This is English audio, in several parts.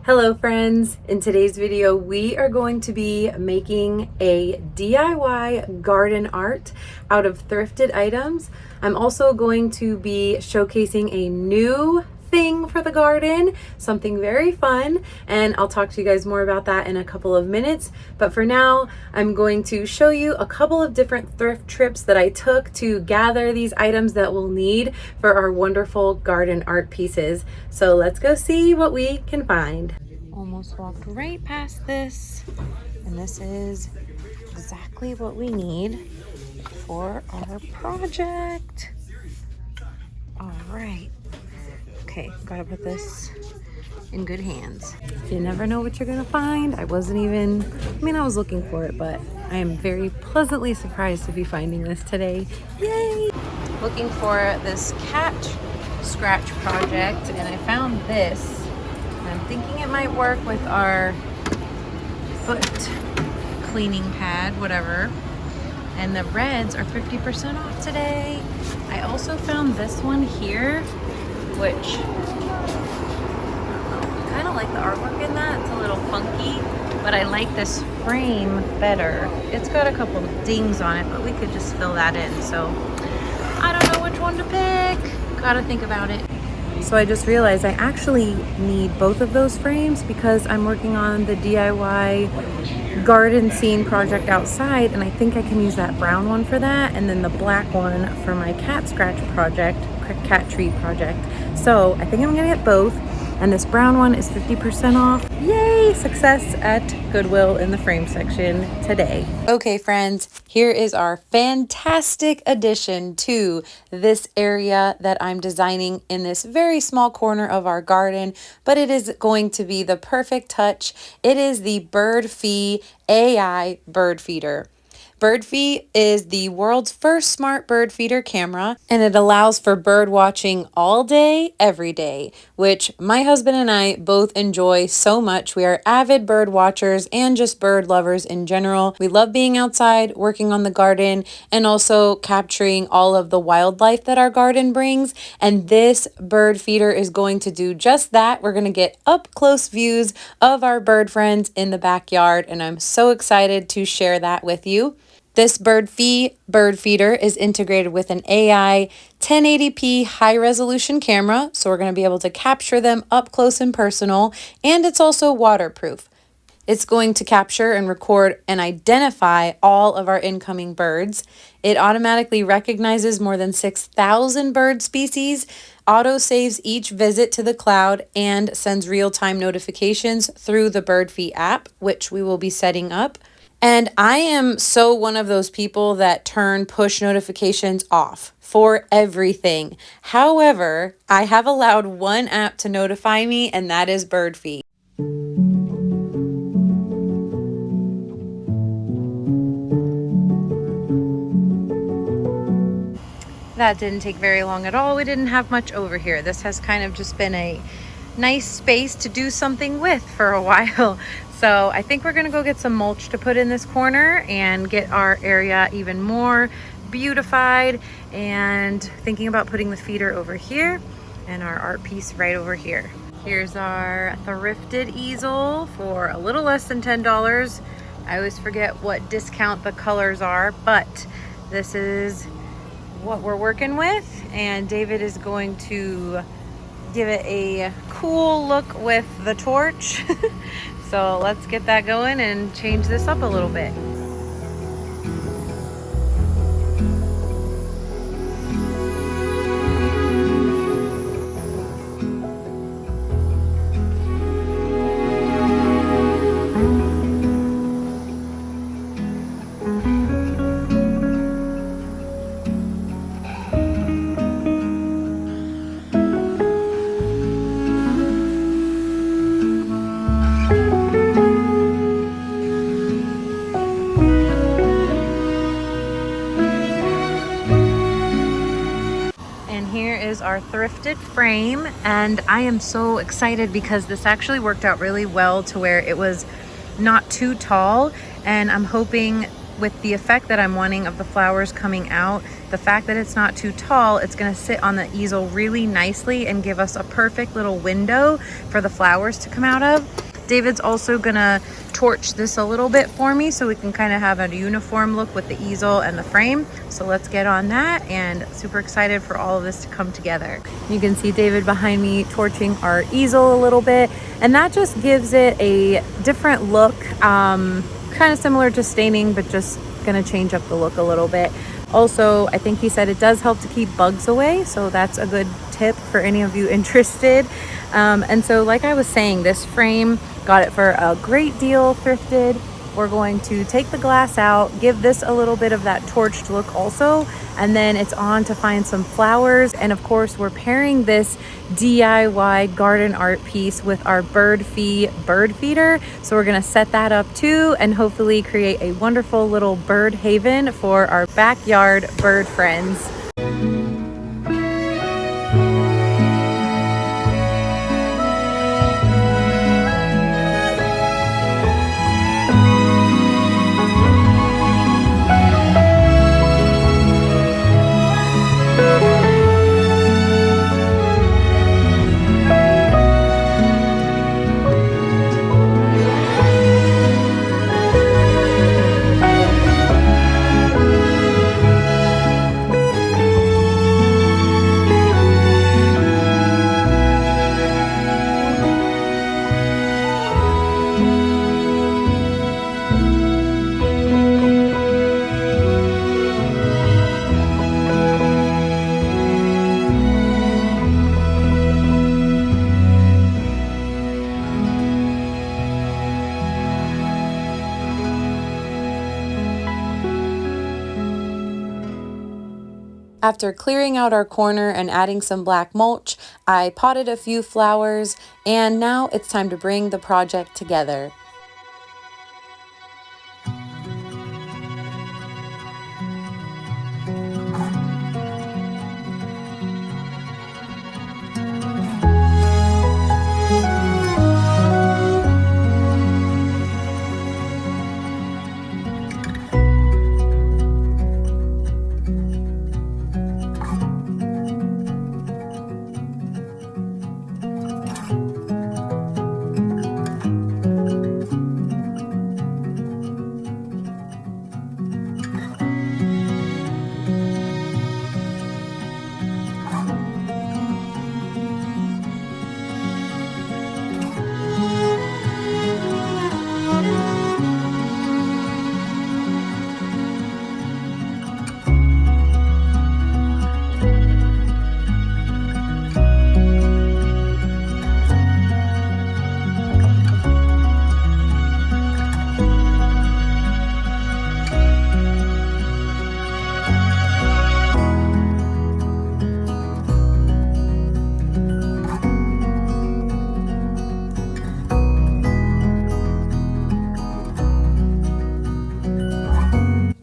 Hello friends, in today's video we are going to be making a DIY garden art out of thrifted items. I'm also going to be showcasing a new thing for the garden, something very fun, and I'll talk to you guys more about that in a couple of minutes. But for now, I'm going to show you a couple of different thrift trips that I took to gather these items that we'll need for our wonderful garden art pieces. So let's go see what we can find. Almost walked right past this, and this is exactly what we need for our project. All right. Okay, gotta put this in good hands. You never know what you're gonna find. I was looking for it, but I am very pleasantly surprised to be finding this today. Yay! Looking for this cat scratch project, and I found this. I'm thinking it might work with our foot cleaning pad, whatever. And the reds are 50% off today. I also found this one here, which I kind of like the artwork in that. It's a little funky, but I like this frame better. It's got a couple of dings on it, but we could just fill that in. So I don't know which one to pick. Gotta think about it. So I just realized I actually need both of those frames because I'm working on the DIY garden scene project outside, and I think I can use that brown one for that and then the black one for my cat scratch project, cat tree project. So I think I'm gonna get both, and this brown one is 50% off. Yay! Success at Goodwill in the frame section today. Okay friends, here is our fantastic addition to this area that I'm designing in this very small corner of our garden, but it is going to be the perfect touch. It is the Birdfy AI Birdfeeder. Birdfy is the world's first smart bird feeder camera, and it allows for bird watching all day, every day, which my husband and I both enjoy so much. We are avid bird watchers and just bird lovers in general. We love being outside, working on the garden, and also capturing all of the wildlife that our garden brings. And this bird feeder is going to do just that. We're going to get up close views of our bird friends in the backyard, and I'm so excited to share that with you. This Birdfy bird feeder is integrated with an AI 1080p high resolution camera, so we're going to be able to capture them up close and personal, and it's also waterproof. It's going to capture and record and identify all of our incoming birds. It automatically recognizes more than 6,000 bird species, auto-saves each visit to the cloud, and sends real-time notifications through the Birdfy app, which we will be setting up. And I am so one of those people that turn push notifications off for everything. However, I have allowed one app to notify me, and that is Birdfy. That didn't take very long at all. We didn't have much over here. This has kind of just been a nice space to do something with for a while. So I think we're gonna go get some mulch to put in this corner and get our area even more beautified, and thinking about putting the feeder over here and our art piece right over here. Here's our thrifted easel for a little less than $10. I always forget what discount the colors are, but this is what we're working with, and David is going to give it a cool look with the torch. So let's get that going and change this up a little bit. Our thrifted frame, and I am so excited because this actually worked out really well to where it was not too tall, and I'm hoping with the effect that I'm wanting of the flowers coming out, the fact that it's not too tall, it's gonna sit on the easel really nicely and give us a perfect little window for the flowers to come out of. David's also gonna torch this a little bit for me so we can kind of have a uniform look with the easel and the frame. So let's get on that, and super excited for all of this to come together. You can see David behind me torching our easel a little bit, and that just gives it a different look, kind of similar to staining, but just gonna change up the look a little bit. Also, I think he said it does help to keep bugs away, so that's a good tip for any of you interested. And so like I was saying, this frame, got it for a great deal, thrifted. We're going to take the glass out, give this a little bit of that torched look also, and then it's on to find some flowers. And of course, we're pairing this DIY garden art piece with our Birdfy Birdfeeder. So we're gonna set that up too, and hopefully create a wonderful little bird haven for our backyard bird friends. After clearing out our corner and adding some black mulch, I potted a few flowers, and now it's time to bring the project together.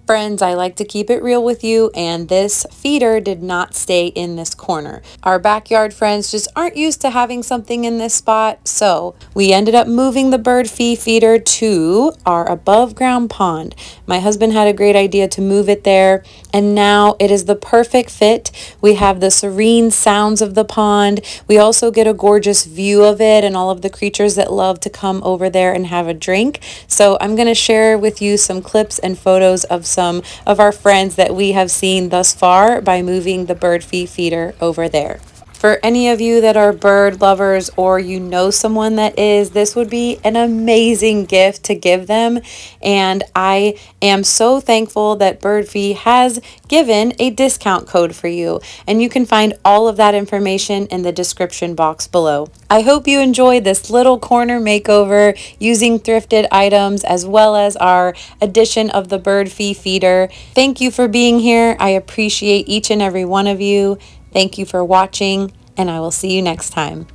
Friends, I like to keep it real with you, and this feeder did not stay in this corner. Our backyard friends just aren't used to having something in this spot, so we ended up moving the Birdfy feeder to our above ground pond. My husband had a great idea to move it there, and now it is the perfect fit. We have the serene sounds of the pond. We also get a gorgeous view of it and all of the creatures that love to come over there and have a drink. So I'm going to share with you some clips and photos of some of our friends that we have seen thus far by moving the Birdfy feeder over there. For any of you that are bird lovers, or you know someone that is, this would be an amazing gift to give them. And I am so thankful that Birdfy has given a discount code for you. And you can find all of that information in the description box below. I hope you enjoyed this little corner makeover using thrifted items, as well as our addition of the Birdfy feeder. Thank you for being here. I appreciate each and every one of you. Thank you for watching, and I will see you next time.